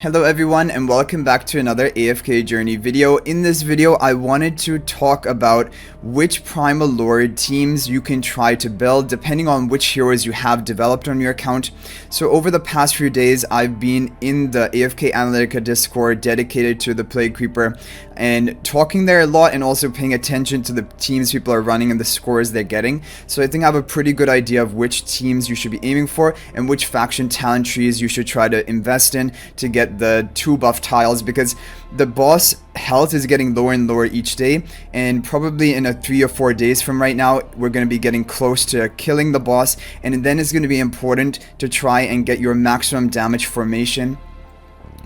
Hello everyone and welcome back to another AFK Journey video. In this video I wanted to talk about which Primal Lord teams you can try to build depending on which heroes you have developed on your account. So over the past few days I've been in the AFK Analytica Discord dedicated to the Plague Creeper and talking there a lot and also paying attention to the teams people are running and the scores they're getting. So I think I have a pretty good idea of which teams you should be aiming for and which faction talent trees you should try to invest in to get the 2 buff tiles, because the boss health is getting lower and lower each day, and probably in 3 or 4 days from right now we're going to be getting close to killing the boss, and then it's going to be important to try and get your maximum damage formation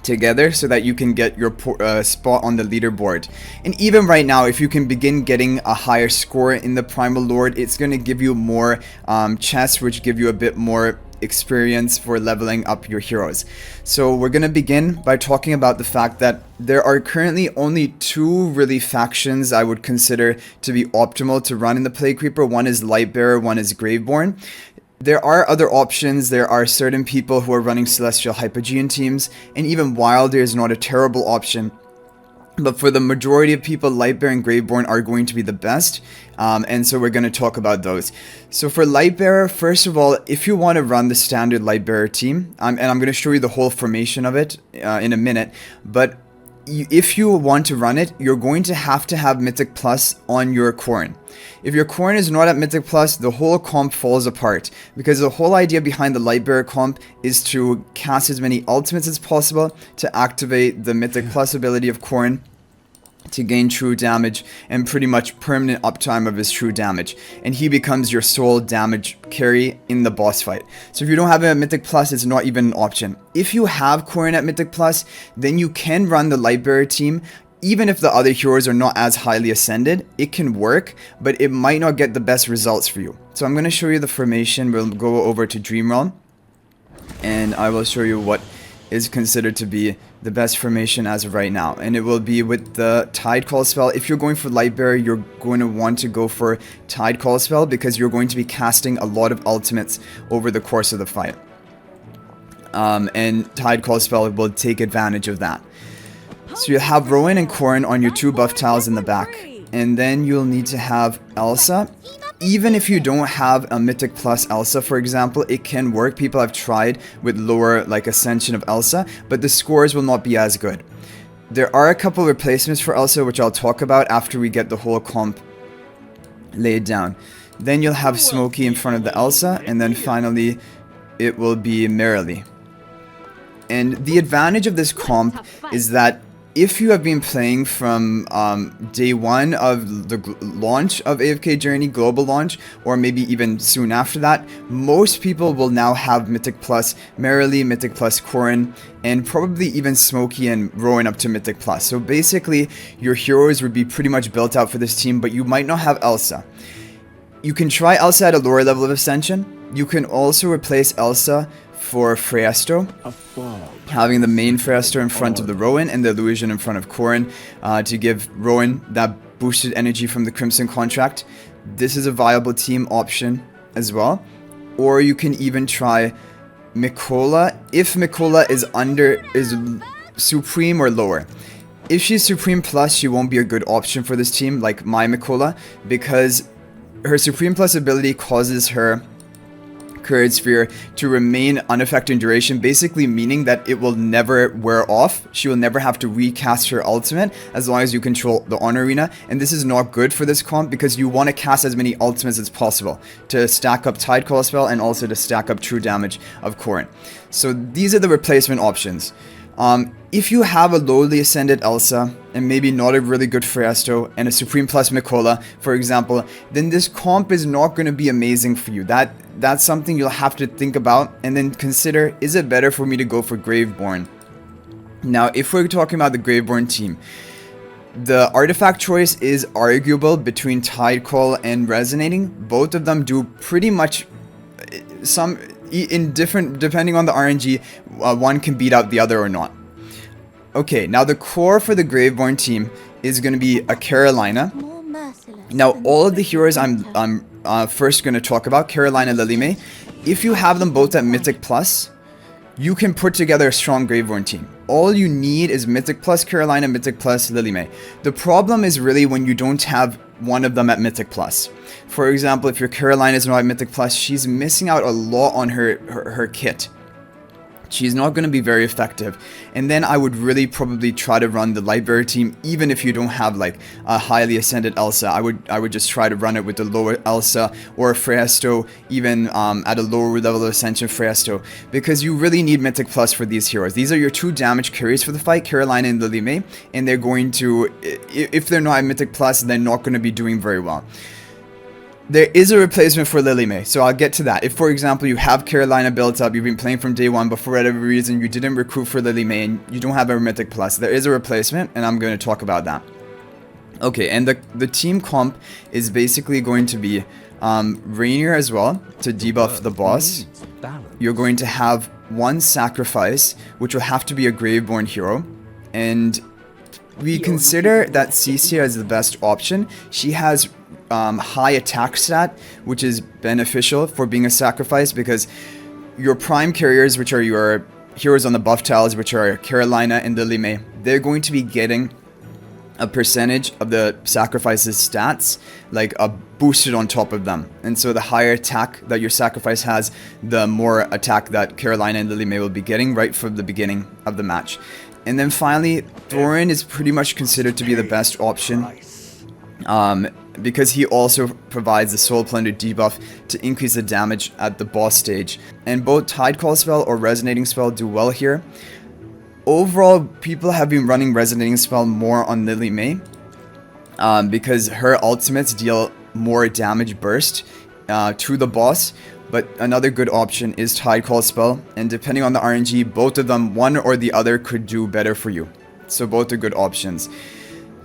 together so that you can get your spot on the leaderboard. And even right now, if you can begin getting a higher score in the Primal Lord, it's going to give you more chests, which give you a bit more experience for leveling up your heroes. So we're going to begin by talking about the fact that there are currently only 2 really factions I would consider to be optimal to run in the Plague Creeper. One is Lightbearer, one is Graveborn. There are other options. There are certain people who are running Celestial Hypogean teams, and even Wilder is not a terrible option. But for the majority of people, Lightbearer and Graveborn are going to be the best, and so we're going to talk about those. So for Lightbearer, first of all, if you want to run the standard Lightbearer team, and I'm going to show you the whole formation of it in a minute, but if you want to run it, you're going to have Mythic Plus on your Corn. If your Corn is not at Mythic Plus, the whole comp falls apart, because the whole idea behind the Lightbearer comp is to cast as many ultimates as possible to activate the Mythic Plus ability of Corn to gain true damage and pretty much permanent uptime of his true damage, and he becomes your sole damage carry in the boss fight. So if you don't have a Mythic Plus, it's not even an option. If you have Corn at Mythic Plus, then you can run the Lightbearer team. Even if the other heroes are not as highly ascended, it can work, but it might not get the best results for you. So I'm going to show you the formation. We'll go over to Dream Realm, and I will show you what is considered to be the best formation as of right now, and it will be with the Tide Call spell. If you're going for Lightbearer, you're going to want to go for Tide Call spell because you're going to be casting a lot of ultimates over the course of the fight, and Tide Call spell will take advantage of that. So you'll have Rowan and Corn on your 2 buff tiles in the back, and then you'll need to have Elsa. Even if you don't have a Mythic Plus Elsa, for example, it can work. People have tried with lower Ascension of Elsa, but the scores will not be as good. There are a couple replacements for Elsa, which I'll talk about after we get the whole comp laid down. Then you'll have Smokey in front of the Elsa, and then finally it will be Merrily. And the advantage of this comp is that if you have been playing from day 1 of the launch of AFK Journey, global launch, or maybe even soon after that, most people will now have Mythic Plus Merrily, Mythic Plus Corn, and probably even Smokey and Rowan up to Mythic Plus. So basically, your heroes would be pretty much built out for this team, but you might not have Elsa. You can try Elsa at a lower level of Ascension. You can also replace Elsa for Freyasto, having the main Freyasto in front of the Rowan and the Illusion in front of Corn to give Rowan that boosted energy from the Crimson contract. This is a viable team option as well. Or you can even try Mikola if Mikola is Supreme or lower. If she's Supreme Plus, she won't be a good option for this team, like my Mikola, because her Supreme Plus ability causes her Courage Sphere to remain unaffected in duration, basically meaning that it will never wear off. She will never have to recast her ultimate as long as you control the Honor Arena, and this is not good for this comp because you want to cast as many ultimates as possible to stack up Tide Call spell and also to stack up true damage of Corn. So these are the replacement options. If you have a lowly ascended Elsa and maybe not a really good Freyasto and a Supreme Plus Mikola, for example, then this comp is not going to be amazing for you. That's something you'll have to think about and then consider, is it better for me to go for Graveborn? Now, if we're talking about the Graveborn team, the artifact choice is arguable between Tide Call and Resonating. Both of them do pretty much some in different, depending on the RNG, one can beat out the other or not. Okay, now the core for the Graveborn team is going to be a Carolina. Now, all of the heroes I'm first going to talk about, Carolina, Lilymay, if you have them both at Mythic Plus, you can put together a strong Graveborn team. all you need is Mythic plus Carolina, Mythic plus Lily May. The problem is really when you don't have one of them at Mythic plus. For example, if your Carolina is not at Mythic plus, she's missing out a lot on her kit. She's not going to be very effective. And then I would really probably try to run the Lightbearer team, even if you don't have like a highly ascended Elsa. I would just try to run it with the lower Elsa or Freesto, even at a lower level of Ascension Freesto, because you really need Mythic Plus for these heroes. These are your two damage carries for the fight, Carolina and Lily May, and they're going to, if they're not at Mythic Plus, they're not going to be doing very well. There is a replacement for Lily May, so I'll get to that. If, for example, you have Carolina built up, you've been playing from day one, but for whatever reason you didn't recruit for Lily May and you don't have a Mythic Plus, there is a replacement, and I'm going to talk about that. Okay, and the team comp is basically going to be Rainier as well, to debuff the boss. You're going to have one sacrifice, which will have to be a Graveborn hero, and we consider that Cece as the best option. She has high attack stat, which is beneficial for being a sacrifice, because your prime carriers, which are your heroes on the buff tiles, which are Carolina and Lily May, they're going to be getting a percentage of the sacrifice's stats, like boosted on top of them. And so the higher attack that your sacrifice has, the more attack that Carolina and Lily May will be getting right from the beginning of the match. And then finally, Thorin is pretty much considered to be the best option, because he also provides the Soul Plunder debuff to increase the damage at the boss stage. And both Tidecall spell or Resonating spell do well here. Overall, people have been running Resonating spell more on Lily May, because her ultimates deal more damage burst to the boss. But another good option is Tidecall spell, and depending on the RNG, both of them, one or the other, could do better for you. So both are good options.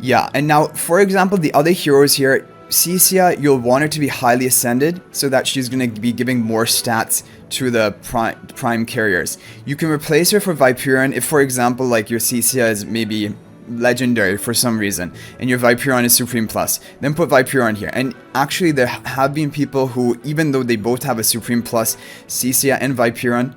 Yeah, and now, for example, the other heroes here, Cece, you'll want her to be highly ascended so that she's going to be giving more stats to the prime carriers. You can replace her for Viperion if, for example, like your Cece is maybe legendary for some reason and your Viperion is Supreme Plus. Then put Viperion here. And actually, there have been people who, even though they both have a Supreme Plus, Cece and Viperion,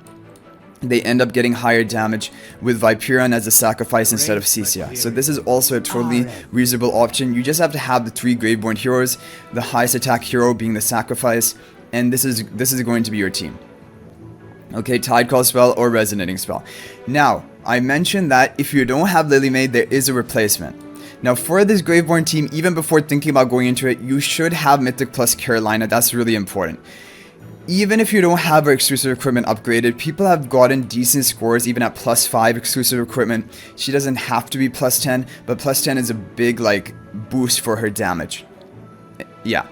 they end up getting higher damage with Viperion as a sacrifice instead of Cece. So this is also a totally reasonable option. You just have to have the 3 Graveborn heroes, the highest attack hero being the sacrifice, and this is going to be your team. Okay, Tidecall spell or Resonating spell. Now, I mentioned that if you don't have Lily May, there is a replacement. Now, for this Graveborn team, even before thinking about going into it, you should have Mythic plus Carolina. That's really important. Even if you don't have her exclusive equipment upgraded, people have gotten decent scores even at +5 exclusive equipment. She doesn't have to be +10, but +10 is a big like boost for her damage. Yeah.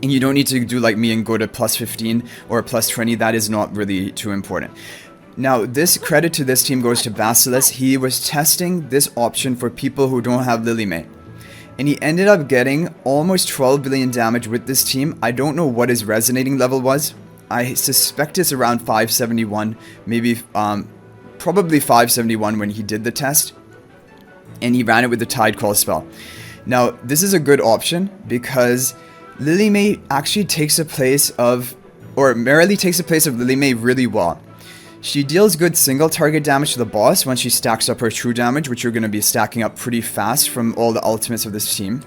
And you don't need to do like me and go to +15 or +20. That is not really too important. Now, this credit to this team goes to Basilisk. He was testing this option for people who don't have Lily May, and he ended up getting almost 12 billion damage with this team. I don't know what his resonating level was. I suspect it's around 571, maybe probably 571 when he did the test, and he ran it with the Tidecall spell. Now, this is a good option because Lily May actually takes the place of, or merely takes the place of Lily May really well. She deals good single target damage to the boss when she stacks up her true damage, which you're going to be stacking up pretty fast from all the ultimates of this team.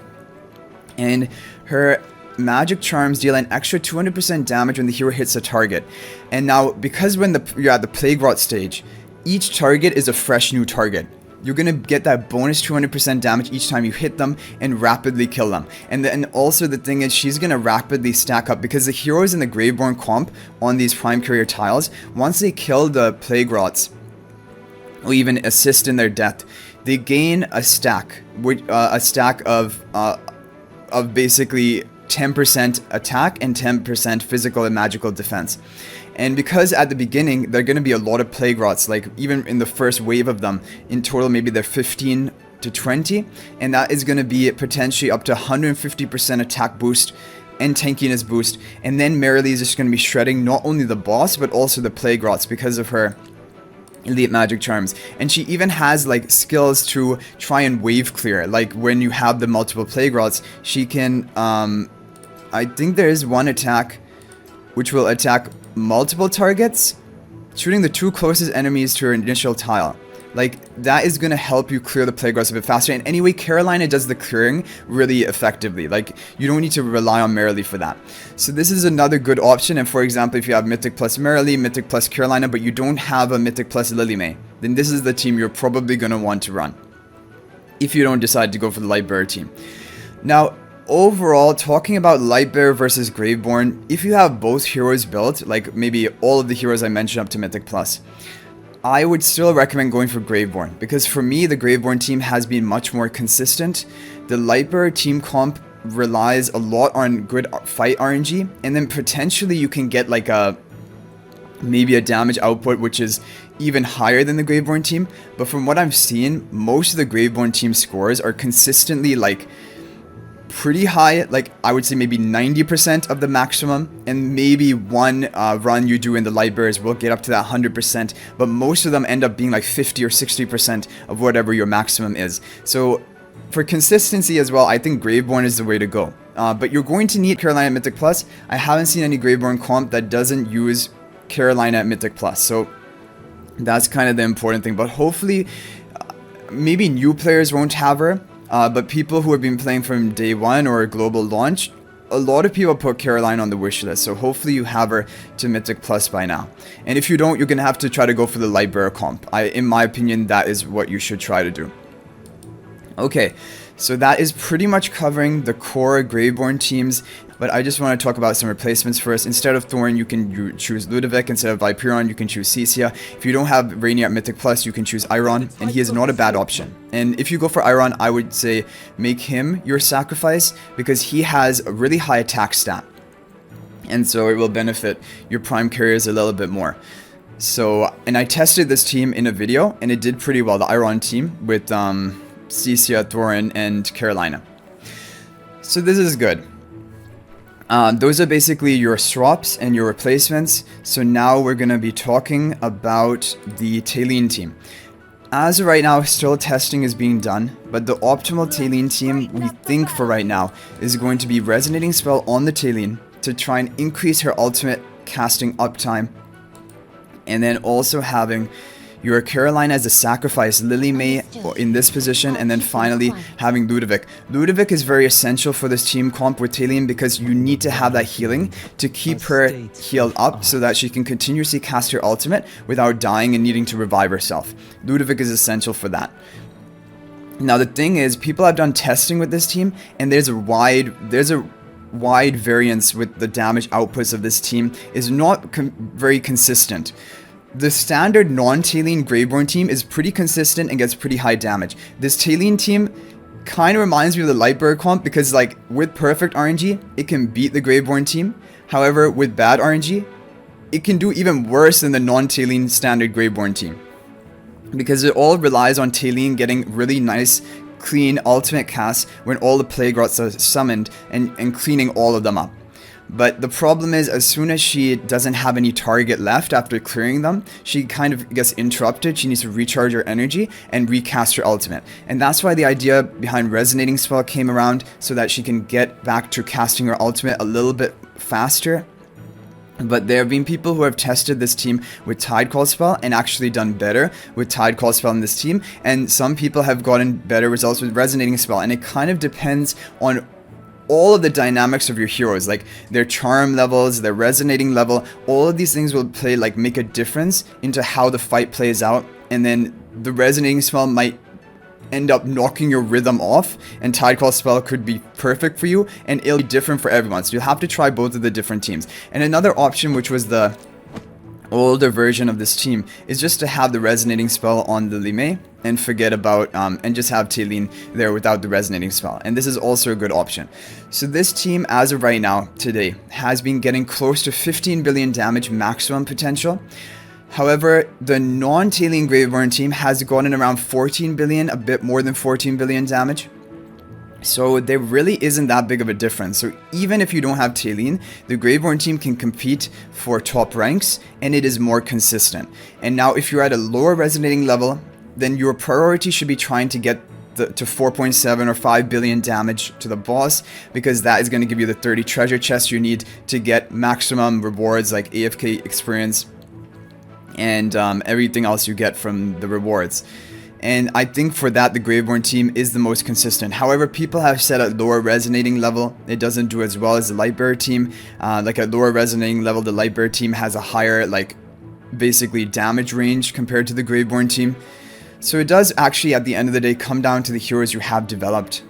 And her magic charms deal an extra 200% damage when the hero hits a target. And now, because when you're at the Plague Rot stage, each target is a fresh new target. You're going to get that bonus 200% damage each time you hit them and rapidly kill them. And then also the thing is, she's going to rapidly stack up because the heroes in the Graveborn comp on these prime carrier tiles, once they kill the Plague Rots or even assist in their death, they gain a stack of basically 10% attack and 10% physical and magical defense. And because at the beginning, there are going to be a lot of Plague Rots, like even in the first wave of them, in total maybe they're 15 to 20, and that is going to be potentially up to 150% attack boost and tankiness boost. And then Merrily is just going to be shredding not only the boss, but also the Plague Rots because of her elite magic charms. And she even has like skills to try and wave clear, like when you have the multiple Plague Rots, she can, I think there is one attack which will attack multiple targets, shooting the 2 closest enemies to her initial tile. like that is going to help you clear the playgrounds a bit faster. And anyway, Carolina does the clearing really effectively. Like you don't need to rely on Merrily for that. So this is another good option. And for example, if you have Mythic plus Merrily, Mythic plus Carolina, but you don't have a Mythic plus Lily May, then this is the team you're probably going to want to run if you don't decide to go for the Lightbearer team. Now, overall, talking about Lightbearer versus Graveborn, if you have both heroes built, like maybe all of the heroes I mentioned up to Mythic Plus, I would still recommend going for Graveborn, because for me, the Graveborn team has been much more consistent. The Lightbearer team comp relies a lot on good fight RNG, and then potentially you can get like maybe a damage output which is even higher than the Graveborn team. But from what I've seen, most of the Graveborn team scores are consistently like pretty high, like I would say maybe 90% of the maximum, and maybe one run you do in the Lightbearers will get up to that 100%, but most of them end up being like 50 or 60% of whatever your maximum is. So for consistency as well, I think Graveborn is the way to go. But you're going to need Carolina Mythic Plus. I haven't seen any Graveborn comp that doesn't use Carolina at Mythic Plus, so that's kind of the important thing. But hopefully, maybe new players won't have her, but people who have been playing from day one or global launch, a lot of people put Carolina on the wish list, so hopefully you have her to Mythic Plus by now. And if you don't, you're going to have to try to go for the Lightbearer comp. In my opinion, that is what you should try to do. Okay, so that is pretty much covering the core Graveborn teams, but I just want to talk about some replacements first. Instead of Thorn, you can choose Ludovic. Instead of Viperon, you can choose Cecia. If you don't have Rainy at Mythic Plus, you can choose Iron, and he is not a bad option. And if you go for Iron, I would say make him your sacrifice, because he has a really high attack stat, and so it will benefit your prime carriers a little bit more. So, and I tested this team in a video, and it did pretty well, the Iron team, with Cecia, Thorin, and Carolina. So this is good. Those are basically your swaps and your replacements. So now we're going to be talking about the Talene team. As of right now, still testing is being done, but the optimal Talene team we think for right now is going to be Resonating Spell on the Talene to try and increase her ultimate casting uptime, and then also having your Carolina as a sacrifice, Lily May in this position, and then finally having Ludovic. Ludovic is very essential for this team comp with Talene, because you need to have that healing to keep her healed up so that she can continuously cast her ultimate without dying and needing to revive herself. Ludovic is essential for that. Now the thing is, people have done testing with this team, and there's a wide variance with the damage outputs of this team is not very consistent. The standard non-Talene Graveborn team is pretty consistent and gets pretty high damage. This Talene team kind of reminds me of the Lightbearer comp, because like with perfect RNG, it can beat the Graveborn team. However, with bad RNG, it can do even worse than the non-Talene standard Graveborn team, because it all relies on Talene getting really nice, clean ultimate casts when all the Plague Rots are summoned, and cleaning all of them up. But the problem is, as soon as she doesn't have any target left after clearing them, she kind of gets interrupted. She needs to recharge her energy and recast her ultimate. And that's why the idea behind Resonating Spell came around, so that she can get back to casting her ultimate a little bit faster. But there have been people who have tested this team with Tidecall Spell and actually done better with Tidecall Spell in this team. And some people have gotten better results with Resonating Spell. And it kind of depends on all of the dynamics of your heroes, like their charm levels, their resonating level. All of these things will make a difference into how the fight plays out, and then the Resonating Spell might end up knocking your rhythm off, and Tidecall Spell could be perfect for you, and it'll be different for everyone. So you'll have to try both of the different teams. And another option, which was the older version of this team, is just to have the Resonating Spell on the Lime and forget about and just have Talene there without the Resonating Spell, and this is also a good option. So this team, as of right now today, has been getting close to 15 billion damage maximum potential. However, the non-Talene Graveborn team has gotten around 14 billion, a bit more than 14 billion damage. So there really isn't that big of a difference. So even if you don't have Talene, the Graveborn team can compete for top ranks, and it is more consistent. And now if you're at a lower resonating level, then your priority should be trying to get to 4.7 or 5 billion damage to the boss, because that is going to give you the 30 treasure chests you need to get maximum rewards like AFK experience and everything else you get from the rewards. And I think for that, the Graveborn team is the most consistent. However, people have said at lower resonating level, it doesn't do as well as the Lightbearer team. Like at lower resonating level, the Lightbearer team has a higher, like, basically damage range compared to the Graveborn team. So it does actually, at the end of the day, come down to the heroes you have developed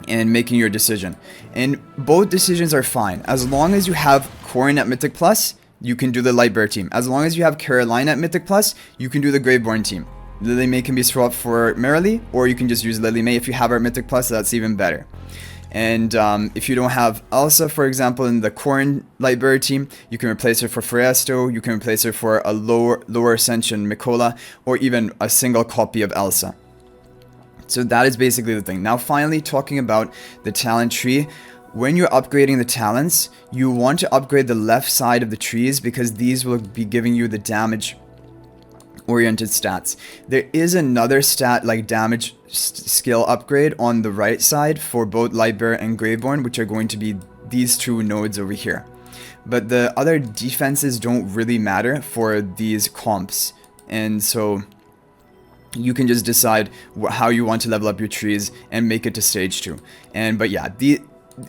and making your decision. And both decisions are fine. As long as you have Corin at Mythic Plus, you can do the Lightbearer team. As long as you have Caroline at Mythic Plus, you can do the Graveborn team. Lily May can be swapped for Merrily, or you can just use Lily May if you have her Mythic Plus. That's even better. And if you don't have Elsa, for example, in the Corin Lightbearer team, you can replace her for Freesto, you can replace her for a lower Ascension Mikola, or even a single copy of Elsa. So that is basically the thing. Now finally, talking about the talent tree. When you're upgrading the talents, you want to upgrade the left side of the trees because these will be giving you the damage oriented stats. There is another stat like damage skill upgrade on the right side for both Lightbearer and Graveborn, which are going to be these two nodes over here. But the other defenses don't really matter for these comps, and so you can just decide how you want to level up your trees and make it to stage 2. But yeah,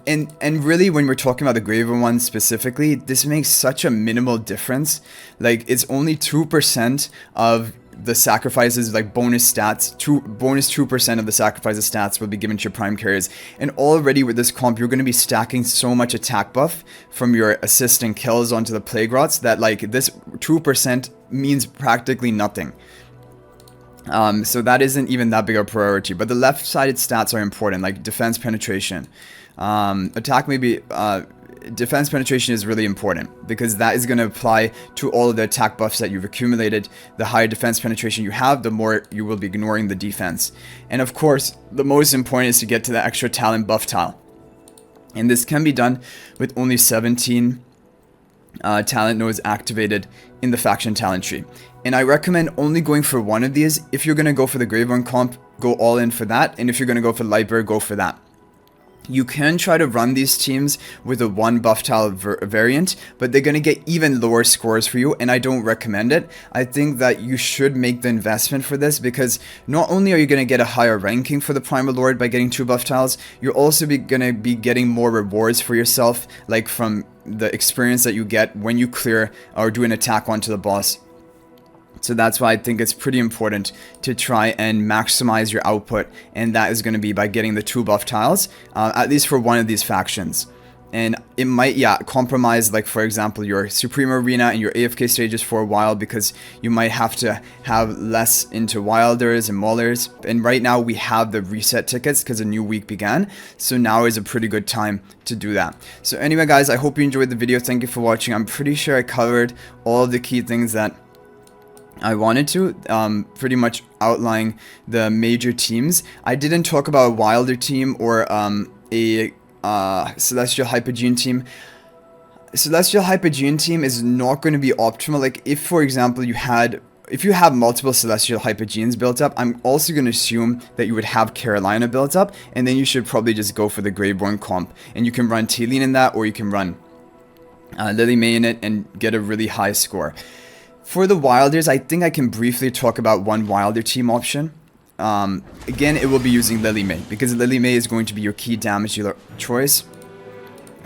and really, when we're talking about the Graveborn one specifically, this makes such a minimal difference. Like, it's only 2% of the sacrifices, like bonus stats, bonus 2% of the sacrifices stats will be given to your prime carriers. And already with this comp, you're going to be stacking so much attack buff from your assist and kills onto the Plague Rots that, like, this 2% means practically nothing. So that isn't even that big a priority. But the left-sided stats are important, like defense penetration. Attack maybe, defense penetration is really important because that is going to apply to all of the attack buffs that you've accumulated. The higher defense penetration you have, the more you will be ignoring the defense. And of course, the most important is to get to the extra talent buff tile. And this can be done with only 17 talent nodes activated in the faction talent tree. And I recommend only going for one of these. If you're going to go for the Graveborn comp, go all in for that. And if you're going to go for Lightbearer, go for that. You can try to run these teams with a 1 buff tile variant, but they're going to get even lower scores for you, and I don't recommend it. I think that you should make the investment for this because not only are you going to get a higher ranking for the Primal Lord by getting 2 buff tiles, you're also going to be getting more rewards for yourself, like from the experience that you get when you clear or do an attack onto the boss. So that's why I think it's pretty important to try and maximize your output, and that is going to be by getting the 2 buff tiles, at least for one of these factions. And it might, yeah, compromise, like, for example, your Supreme Arena and your AFK stages for a while because you might have to have less into Wilders and Maulers. And right now we have the reset tickets because a new week began. So now is a pretty good time to do that. So anyway, guys, I hope you enjoyed the video. Thank you for watching. I'm pretty sure I covered all of the key things that I wanted to, pretty much outline the major teams. I didn't talk about a Wilder team or a Celestial Hypogean team. Celestial Hypogean team is not going to be optimal. Like, if, for example, if you have multiple Celestial Hypogeans built up, I'm also going to assume that you would have Carolina built up, and then you should probably just go for the Graveborn comp. And you can run Talene in that, or you can run Lily May in it and get a really high score. For the Wilders, I think I can briefly talk about one Wilder team option. Again, it will be using Lily May, because Lily May is going to be your key damage dealer choice.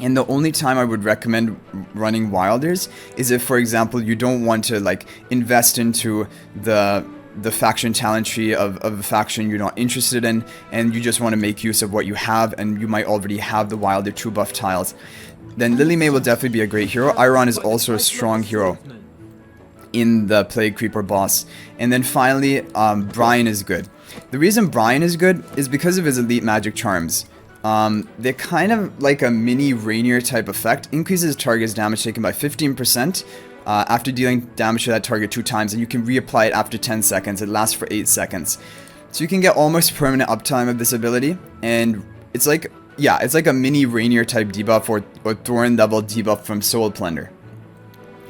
And the only time I would recommend running Wilders is if, for example, you don't want to, like, invest into the faction talent tree of a faction you're not interested in, and you just want to make use of what you have, and you might already have the Wilder 2 buff tiles. Then Lily May will definitely be a great hero. Iron is also a strong hero in the Plague Creeper boss. And then finally, Brian is good. The reason Brian is good is because of his elite magic charms. They're kind of like a mini Rainier type effect. Increases target's damage taken by 15% after dealing damage to that target 2 times, and you can reapply it after 10 seconds. It lasts for 8 seconds. So you can get almost permanent uptime of this ability, and it's like, yeah, it's like a mini Rainier type debuff or Thorn level debuff from Soul Plunder.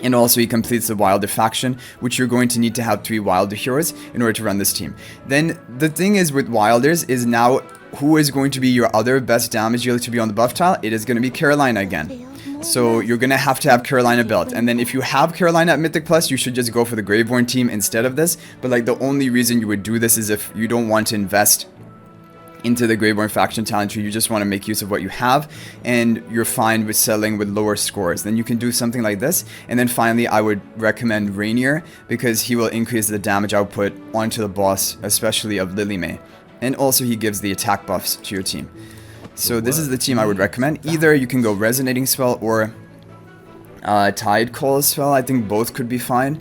And also he completes the Wilder faction, which you're going to need to have 3 Wilder heroes in order to run this team. Then the thing is with Wilders is now who is going to be your other best damage dealer to be on the buff tile? It is going to be Carolina again. So you're gonna have to have Carolina built, and then if you have Carolina at Mythic Plus, you should just go for the Graveborn team instead of this. But like the only reason you would do this is if you don't want to invest into the Graveborn faction talent tree, you just want to make use of what you have, and you're fine with settling with lower scores. Then you can do something like this. And then finally, I would recommend Rainier, because he will increase the damage output onto the boss, especially of Lily May. And also he gives the attack buffs to your team. So this is the team I would recommend. Either you can go Resonating Spell or Tide Call Spell. I think both could be fine.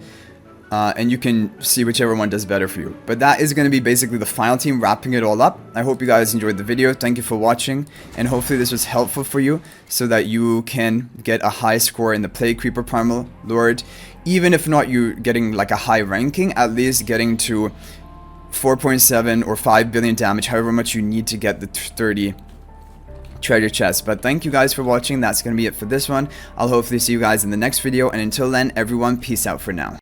And you can see whichever one does better for you. But that is going to be basically the final team, wrapping it all up. I hope you guys enjoyed the video. Thank you for watching, and hopefully this was helpful for you so that you can get a high score in the Plague Creeper Primal Lord. Even if not you getting like a high ranking, at least getting to 4.7 or 5 billion damage, however much you need to get the 30 treasure chests. But thank you guys for watching. That's going to be it for this one. I'll hopefully see you guys in the next video, and until then, everyone, peace out for now.